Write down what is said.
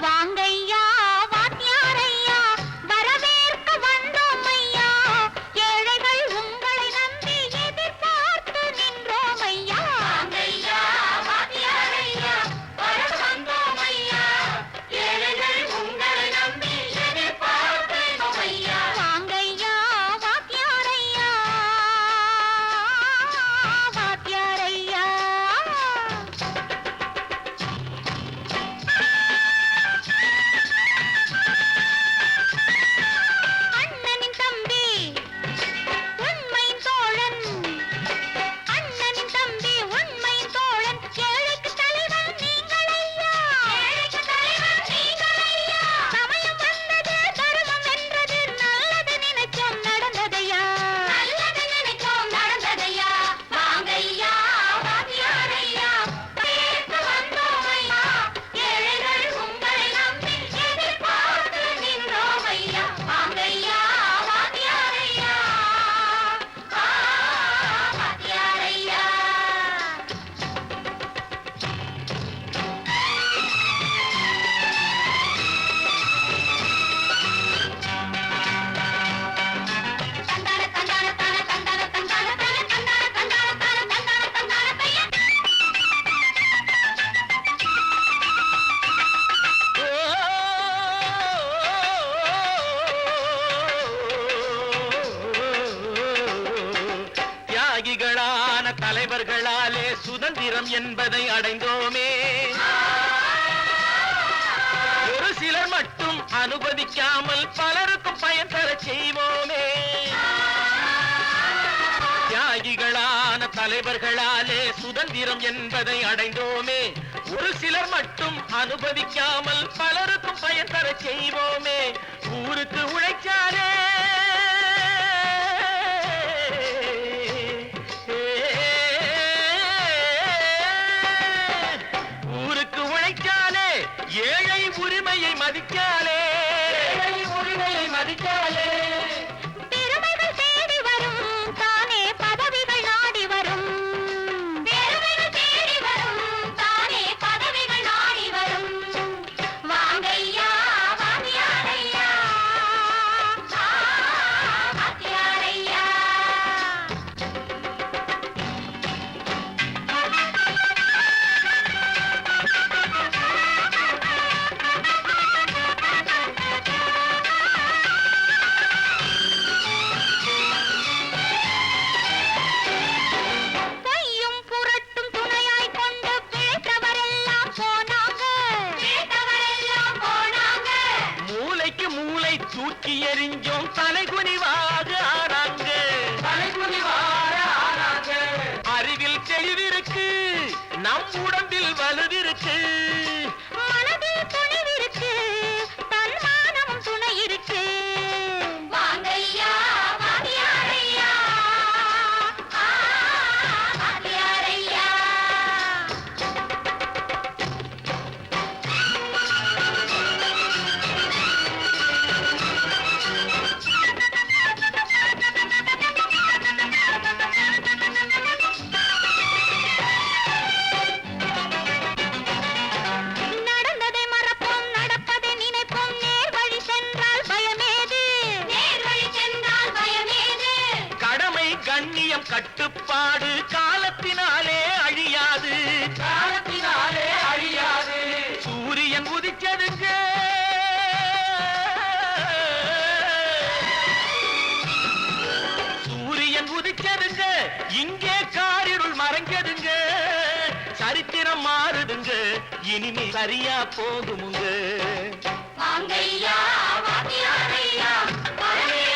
வாங்கையா வாத்தியாரையா வரவேற்க வந்தோம் ஐயா ஏழைகள் உங்களை நம்பி எதிர்பார்த்து நின்றோம் ஐயா வாங்கையா வாத்தியாரையா வர வந்தோம் ஐயா ஏழைகள் உங்களை நம்பி எதிர்பார்த்து நின்றோம் ஐயா வாங்கையா வாத்தியாரையா வாத்தியாரையா அண்ணனின் தம்பி உண்மையின் தோழன் அண்ணனின் தம்பி உண்மையின் தோழன் ஏழைக்கு தலைவன் நீங்கள் ஐயா ஏழைக்கு தலைவன் நீங்கள் ஐயா சமயம் வந்தது தர்மம் வென்றது நல்லது நினைச்சோம் நடந்ததையா நல்லது நினைச்சோம் நடந்ததையா வாங்கையா வாத்தியாரையா கேட்டு வந்தோம் ஐயா ஏழைகள் உங்களை நம்பி எதிர்பார்த்து நின்றோம் ஐயா வாங்கையா வாத்தியாரையா வாத்தியாரையா தந்தான தந்தான தான தந்தான தந்தான தான தந்தான தந்தான தான தந்தான தந்தான தையா தியாகிகளான தலைவர்களாலே சுதந்திரம் என்பதை அடைந்தோமே ஒரு சிலர் மட்டும் அனுமதிக்காமல் பலருக்கும் பயன் தர செய்வோமே தியாகிகளான தலைவர்களாலே சுதந்திரம் என்பதை அடைந்தோமே ஒரு சிலர் மட்டும் அனுமதிக்காமல் பலருக்கும் பயன் தர செய்வோமே ஊருக்கு உழைச்சாரே ஊருக்கு உழைச்சாலே ஏழை உரிமையை மதிச்சாலே உரிமையை மதிச்சாலே பெருமைகள் தேடி வரும் தானே பதவிகள் நாடி வரும் பெருமைகள் தேடி வரும் தானே பதவிகள் நாடி வரும் வாங்கையா வாத்தியாரையா வாத்தியாரையா பொய்யும் புரட்டும் துணையாய் கொண்டு பிழைத்தவரெல்லாம் போனாங்க பிழைத்தவரெல்லாம் போனாங்க மூளைக்கு மூளை தூக்கி எறிஞ்சோம் தலைகுனிவாக ஆனாங்க அறிவில் தெளிவிருக்கு நம் உடம்பில் வலுவிருக்கு மனதில் துணிவிருக்கு தன்மானமும் துணை இருக்கு வாங்கையா வாத்தியாரையா வாத்தியாரையா நடந்ததை மறப்போம் நடப்பதை நினைப்போம் நேர் வழி சென்றால் பயமேது நேர் வழி சென்றால் பயமேது கடமை கண்ணியம் கட்டுப்பாடு காலத்தினாலே அழியாது சூரியன் உதிச்சதுங்க சூரியன் உதிச்சதுங்க இங்கே காரிருள் மறைஞ்சதுங்க சரித்திரம் மாறுதுங்க இனிமே சரியா போகுமுங்க வாங்கையா வாத்தியாரையா வரவே